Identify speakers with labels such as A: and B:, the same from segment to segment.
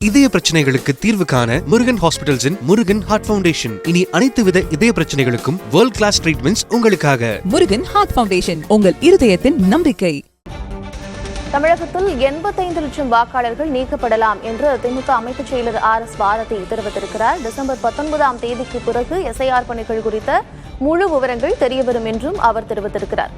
A: இதய பிரச்சனைகளுக்கு தீர்வு காண முருகன் ஹாஸ்பிடல்ஸின் முருகன் ஹார்ட் ஃபவுண்டேஷன். இனி அனைத்து வித இதய பிரச்சனைகளுக்கும் வேர்ல்ட் கிளாஸ் ட்ரீட்மெண்ட்ஸ் உங்களுக்காக.
B: முருகன் ஹார்ட் ஃபவுண்டேஷன், உங்கள் இருதயத்தின் நம்பிக்கை.
C: தமிழகத்தில் 85 லட்சம் வாக்காளர்கள் நீக்கப்படலாம் என்று திமுக அமைப்புச் செயலர் RS பாரதி தெரிவித்திருக்கிறார். டிசம்பர் 19ஆம் தேதிக்கு பிறகு எஸ்ஐஆர் பணிகள் குறித்த முழு விவரங்கள் தெரியவரும் என்றும் அவர் தெரிவித்திருக்கிறார்.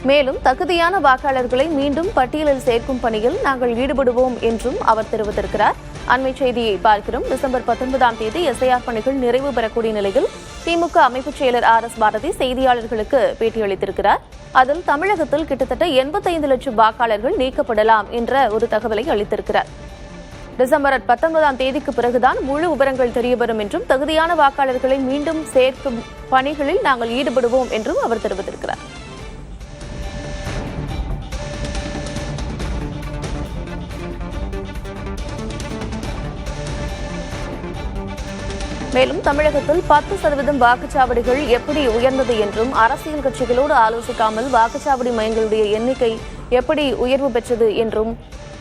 C: மேலும் தகுதியான வாக்காளர்களை மீண்டும் பட்டியலில் சேர்க்கும் பணியில் நாங்கள் ஈடுபடுவோம் என்றும் அவர் தெரிவித்திருக்கிறார். அண்மை செய்தியை பார்க்கிறோம். டிசம்பர் 19ஆம் தேதி எஸ்ஐஆர் பணிகள் நிறைவு பெறக்கூடிய நிலையில் திமுக அமைப்புச் செயலர் RS பாரதி செய்தியாளர்களுக்கு பேட்டியளித்திருக்கிறார். அதில் தமிழகத்தில் கிட்டத்தட்ட 85 லட்சம் வாக்காளர்கள் நீக்கப்படலாம் என்ற ஒரு தகவலை அளித்திருக்கிறார். டிசம்பர் 19ஆம் தேதிக்கு பிறகுதான் முழு விவரங்கள் தெரியவரும் என்றும் தகுதியான வாக்காளர்களை மீண்டும் சேர்க்கும் பணிகளில் நாங்கள் ஈடுபடுவோம் என்றும் அவர் தெரிவித்திருக்கிறார். மேலும் தமிழகத்தில் 10% வாக்குச்சாவடிகள் எப்படி உயர்ந்தது என்றும் அரசியல் கட்சிகளோடு ஆலோசிக்காமல் வாக்குச்சாவடி மையங்களுடைய எண்ணிக்கை எப்படி உயர்வு பெற்றது என்றும்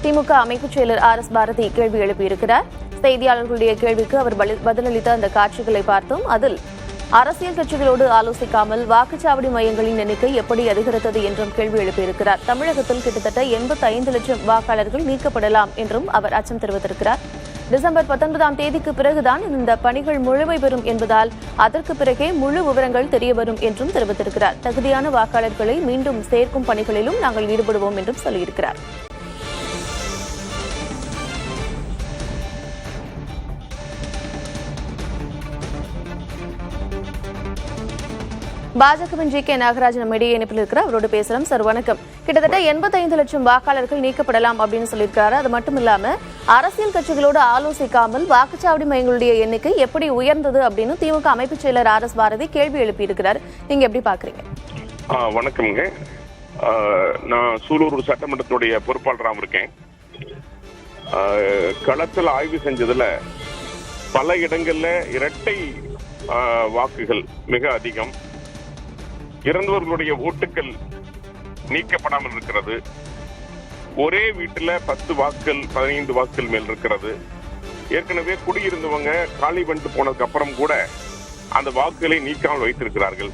C: திமுக அமைப்புச் செயலர் RS பாரதி கேள்வி எழுப்பியிருக்கிறார். செய்தியாளர்களுடைய கேள்விக்கு அவர் பதிலளித்த அந்த காட்சிகளை பார்த்தோம். அதில் அரசியல் கட்சிகளோடு ஆலோசிக்காமல் வாக்குச்சாவடி மையங்களின் எண்ணிக்கை எப்படி அதிகரித்தது என்றும் கேள்வி எழுப்பியிருக்கிறார். தமிழகத்தில் கிட்டத்தட்ட 85 லட்சம் வாக்காளர்கள் நீக்கப்படலாம் என்றும் அவர் அச்சம் தெரிவித்திருக்கிறார். டிசம்பர் 19ஆம் தேதிக்கு பிறகுதான் இந்த பணிகள் முழுமை பெறும் என்பதால் அதற்கு பிறகே முழு விவரங்கள் தெரியவரும் என்றும் தெரிவித்திருக்கிறார். தகுதியான வாக்காளர்களை மீண்டும் சேர்க்கும் பணிகளிலும் நாங்கள் ஈடுபடுவோம் என்றும் சொல்லியிருக்கிறார். பாஜகவின் GK நாகராஜ் நம்ம இடையே இணைப்பில் இருக்கிறார். அவரோடு பேசலாம். சார் வணக்கம். கிட்டத்தட்ட 85 லட்சம் வாக்காளர்கள் நீக்கப்படலாம் அப்படின்னு சொல்லியிருக்காரு. அது மட்டும் இல்லாம அரசியல் கட்சிகளோடு ஆலோசிக்காமல் வாக்குச்சாவடி மையங்களுடைய எண்ணிக்கை எப்படி உயர்ந்தது அப்படின்னு திமுக அமைப்புச் செயலர் RS பாரதி கேள்வி எழுப்பியிருக்கிறார். நீங்க எப்படி பாக்குறீங்க?
D: வணக்கம்ங்க. நான் சூலூர் சட்டமன்றத்துடைய பொறுப்பாளராக இருக்கேன். களத்தில் ஆய்வு செஞ்சதுல பல இடங்கள்ல இரட்டை வாக்குகள் மிக அதிகம். இறந்தவர்களுடைய ஓட்டுகள் நீக்கப்படாமல் இருக்கிறது. ஒரே வீட்டுல 10 வாக்குகள் 15 வாக்குகள் மேல் இருக்கிறது. ஏற்கனவே குடியிருந்தவங்க காலி பண்ணிட்டு போனதுக்கு அப்புறம் கூட அந்த வாக்குகளை நீக்காமல் வைத்திருக்கிறார்கள்.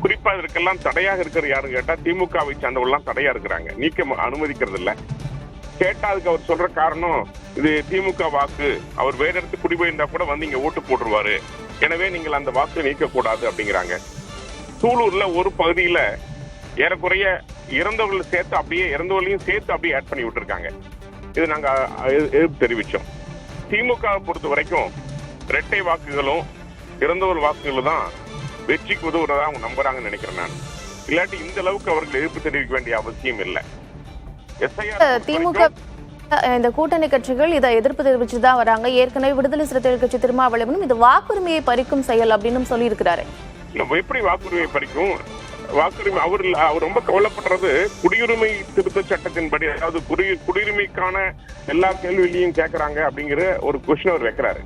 D: குறிப்பா இதற்கெல்லாம் தடையாக இருக்கிற யாருன்னு கேட்டா திமுகவை சார்ந்தவர்கள் தடையா இருக்கிறாங்க, நீக்க அனுமதிக்கிறது இல்ல. கேட்டா அதுக்கு அவர் சொல்ற காரணம், இது திமுக வாக்கு, அவர் வேற இடத்துக்கு குடிபெயர்ந்தா கூட வந்து இங்க ஓட்டு போட்டுருவாரு, எனவே நீங்கள் அந்த வாக்கு நீக்க கூடாது அப்படிங்கிறாங்க. சூலூர்ல ஒரு பகுதியில ஏறக்குறைய இறந்தவர்கள் சேர்த்து அப்படியே இறந்தவர்களையும் சேர்த்து அப்படியே ஆட் பண்ணி விட்டுருக்காங்க. இது நாங்க எதிர்ப்பு தெரிவிச்சோம். திமுக பொறுத்த வரைக்கும் இரட்டை வாக்குகளும் இறந்தவர் வாக்குகளும் தான் வெற்றிக்கு உதவுறதா அவங்க நம்புறாங்கன்னு நினைக்கிறேன் நான். இல்லாட்டி இந்த அளவுக்கு அவர்கள் எதிர்ப்பு தெரிவிக்க வேண்டிய அவசியம் இல்லை.
C: திமுக இந்த கூட்டணி கட்சிகள் இதை எதிர்ப்பு தெரிவிச்சுதான் வராங்க. ஏற்கனவே விடுதலை சிறுத்தைகள் கட்சி திருமாவளவனும் இது வாக்குரிமையை பறிக்கும் செயல் அப்படின்னு சொல்லி இருக்கிறாரு.
D: எப்படி வாக்குரிமையை பறிக்கும்? வாக்குரிமை அவர் ரொம்ப கவலைப்படுறது குடியுரிமை திருத்த சட்டத்தின்படி, அதாவது குடியுரிமைக்கான எல்லா கேள்விகளையும் கேட்கறாங்க அப்படிங்கிற ஒரு கொஸ்டின் அவர் வைக்கிறாரு.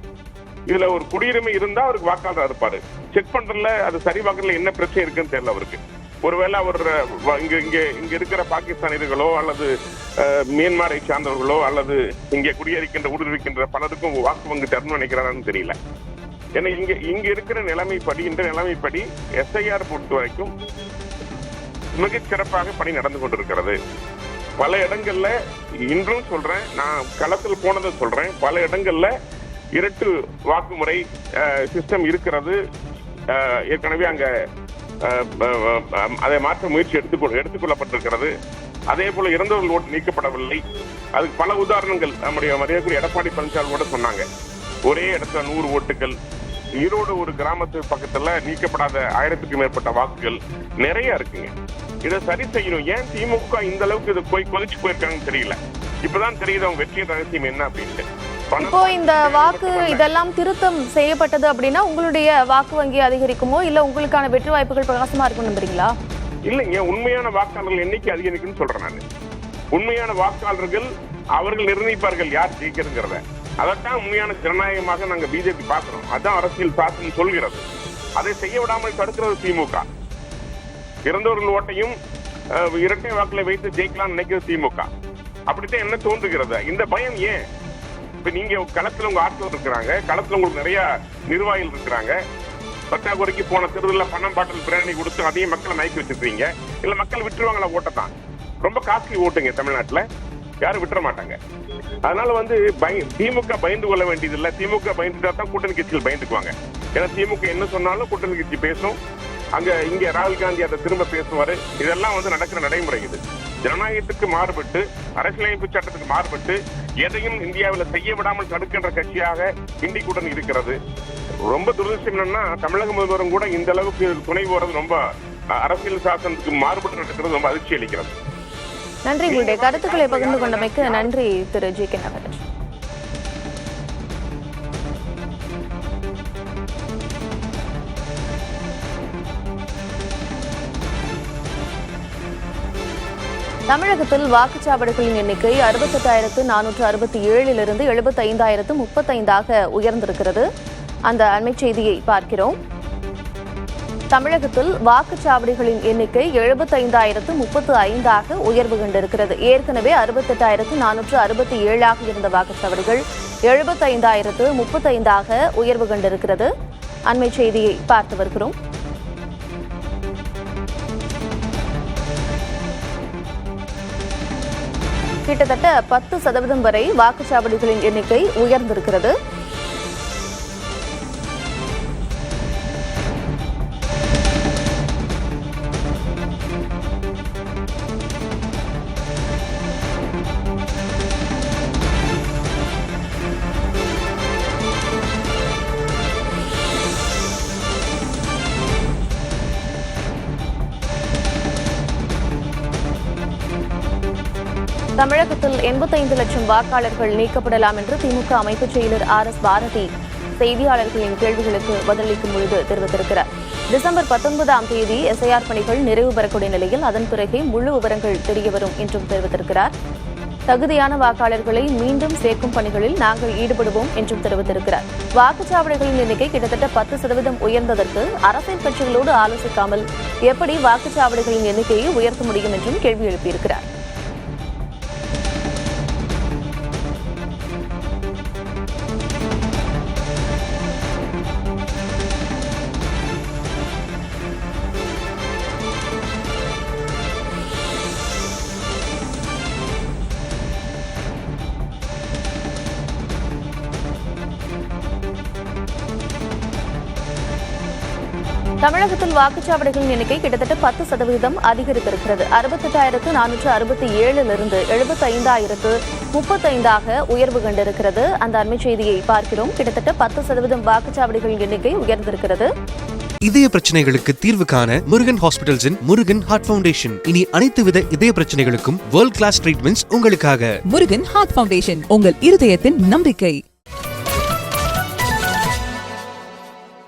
D: இதுல ஒரு குடியுரிமை இருந்தா அவருக்கு வாக்காளராக இருப்பாரு. செக் பண்றதுல அது சரி வாக்குல என்ன பிரச்சனை இருக்குன்னு தெரியல அவருக்கு. ஒருவேளை அவர் இங்க இருக்கிற பாகிஸ்தானியர்களோ அல்லது மியான்மரை சார்ந்தவர்களோ அல்லது இங்கே குடியிருக்கின்ற ஊடுருவிக்கின்ற பலருக்கும் வாக்கு வங்கி தரணும்னு நினைக்கிறாரான்னு தெரியல. ஏன்னா இங்க இருக்கிற நிலைமைப்படி, இந்த நிலைமைப்படி SIR பொறுத்த வரைக்கும் மிகச் சிறப்பாக பணி நடந்து கொண்டிருக்கிறது. பல இடங்கள்ல இன்றும் சொல்றேன், நான் களத்தில் போனதை சொல்றேன், பல இடங்கள்ல இரட்டு வாக்குமுறை சிஸ்டம் இருக்கிறது. ஏற்கனவே அங்க அதை மாற்ற முயற்சி எடுத்துக்கொள்ளப்பட்டிருக்கிறது. அதே போல இறந்தவர்கள் ஓட்டு நீக்கப்படவில்லை. அதுக்கு பல உதாரணங்கள் நம்முடைய மரியாதைக்குரிய எடப்பாடி பழனிசாமி கூட சொன்னாங்க. ஒரே இடத்துல 100 ஓட்டுகள். ஈரோடு ஒரு கிராமத்து பக்கத்துல நீக்கப்படாத 1000க்கும் மேற்பட்ட வாக்குகள் நிறைய இருக்குங்க. இதை சரி செய்யணும். ஏன் திமுக இந்த அளவுக்கு இதை கொதிச்சு போயிருக்காங்கன்னு தெரியல. இப்பதான் தெரியுது அவங்க வெற்றியின் ரகசியம் என்ன அப்படின்ட்டு.
C: இப்போ இந்த வாக்கு இதெல்லாம் திருத்தம் செய்யப்பட்டது அப்படின்னா உங்களுடைய வாக்கு வங்கி அதிகரிக்குமோ இல்ல உங்களுக்கான வெற்றி வாய்ப்புகள் பிரகாசமா இருக்கும் நம்புறீங்களா?
D: இல்லைங்க, உண்மையான வாக்காளர்கள் எண்ணிக்கை அதிகரிக்குன்னு சொல்றேன் நான். உண்மையான வாக்காளர்கள் அவர்கள் நிர்ணயிப்பார்கள் யார் ஜெயிக்கிறதுங்கிறத. அதைத்தான் உண்மையான ஜனநாயகமாக நாங்க BJP பாக்குறோம். அதான் அரசியல் சாசனம் சொல்கிறது. அதை செய்ய விடாமல் தடுக்கிறது திமுக. இறந்தவர்கள் ஓட்டையும் இரட்டை வாக்குல வைத்து ஜெயிக்கலாம் நினைக்கிறது திமுக. அப்படித்தான் என்ன தோன்றுகிறது. இந்த பயம் ஏன்? இப்ப நீங்க களத்துல உங்க ஆட்கள் இருக்கிறாங்க, களத்துல உங்களுக்கு நிறைய நிர்வாகிகள் இருக்கிறாங்க. பற்றாக்குறைக்கு போன தேர்தலில் பணம் பாட்டில் பிராணி கொடுத்து அதையும் மக்களை மயக்கி வச்சிருக்கீங்க. இல்ல மக்கள் விட்டுருவாங்களா ஓட்டத்தான்? ரொம்ப காஸ்ட்லி ஓட்டுங்க தமிழ்நாட்டுல, யாரும் விட்டுற மாட்டாங்க. அதனால திமுக பயந்து கொள்ள வேண்டியது இல்ல. திமுக பயந்துட்டா தான் கூட்டணி கட்சிகள் பயந்துக்குவாங்க. ஏன்னா திமுக என்ன சொன்னாலும் கூட்டணி கட்சி பேசும். இங்க ராகுல் காந்தி அதை திரும்ப பேசுவாரு. இதெல்லாம் நடக்கிற நடைமுறை. இது ஜனநாயகத்துக்கு மாறுபட்டு, அரசியலமைப்பு சட்டத்துக்கு மாறுபட்டு எதையும் இந்தியாவில் செய்ய விடாமல் தடுக்கின்ற கட்சியாக இந்தி கூட்டணி இருக்கிறது. ரொம்ப துரதிருஷ்டம் என்னன்னா, தமிழக முதல்வரும் கூட இந்த அளவுக்கு துணை போறது ரொம்ப அரசியல் சாசனத்துக்கு மாறுபட்டு நடக்கிறது ரொம்ப அதிர்ச்சி அளிக்கிறது.
C: நன்றி. உங்களுடைய கருத்துக்களை பகிர்ந்து கொண்டமைக்கு நன்றி திரு ஜி.கே. நாகராஜ். தமிழகத்தில் வாக்குச்சாவடிகளின் எண்ணிக்கை 68,467 75,035 உயர்ந்திருக்கிறது. அந்த அண்மை செய்தியை பார்க்கிறோம். தமிழகத்தில் வாக்குச்சாவடிகளின் எண்ணிக்கை 75,035 உயர்வு கண்டிருக்கிறது. ஏற்கனவே 68,467 இருந்த வாக்குச்சாவடிகள் 75,035 உயர்வு கண்டிருக்கிறது. அண்மை செய்தியை பார்த்து வருகிறோம். கிட்டத்தட்ட 10% வரை வாக்குச்சாவடிகளின் எண்ணிக்கை உயர்ந்திருக்கிறது. தமிழகத்தில் 85 லட்சம் வாக்காளர்கள் நீக்கப்படலாம் என்று திமுக அமைப்புச் செயலர் RS பாரதி செய்தியாளர்களின் கேள்விகளுக்கு பதிலளிக்கும் பொழுது தெரிவித்திருக்கிறார். டிசம்பர் 19ஆம் தேதி எஸ்ஐஆர் பணிகள் நிறைவு பெறக்கூடிய நிலையில் அதன் பிறகே முழு விவரங்கள் தெரியவரும் என்றும் தெரிவித்திருக்கிறார். தகுதியான வாக்காளர்களை மீண்டும் சேர்க்கும் பணிகளில் நாங்கள் ஈடுபடுவோம் என்றும் தெரிவித்திருக்கிறார். வாக்குச்சாவடிகளின் எண்ணிக்கை கிட்டத்தட்ட 10% உயர்ந்ததற்கு அரசியல் கட்சிகளோடு ஆலோசிக்காமல் எப்படி வாக்குச்சாவடிகளின் எண்ணிக்கையை உயர்த்த முடியும் என்றும் கேள்வி எழுப்பியிருக்கிறார். தமிழகத்தில் வாக்குச்சாவடிகளின் எண்ணிக்கை கிட்டத்தட்ட 10% அதிகரித்திருக்கிறது. 68,467 75,035 உயர்வு கண்டிருக்கிறது. அந்த அண்மை செய்தியை பார்க்கிறோம். கிட்டத்தட்ட 10% வாக்குச்சாவடிகளின் எண்ணிக்கை உயர்ந்திருக்கிறது.
A: இதய பிரச்சனைகளுக்கு தீர்வு காண முருகன் ஹாஸ்பிட்டல்ஸின் முருகன் ஹார்ட் ஃபவுண்டேஷன். இனி அனைத்து வித இதய பிரச்சனைகளுக்கும் வேர்ல்ட் கிளாஸ் ட்ரீட்மெண்ட்ஸ் உங்களுக்காக.
B: முருகன் ஹார்ட் ஃபவுண்டேஷன், உங்கள் இருதயத்தின் நம்பிக்கை.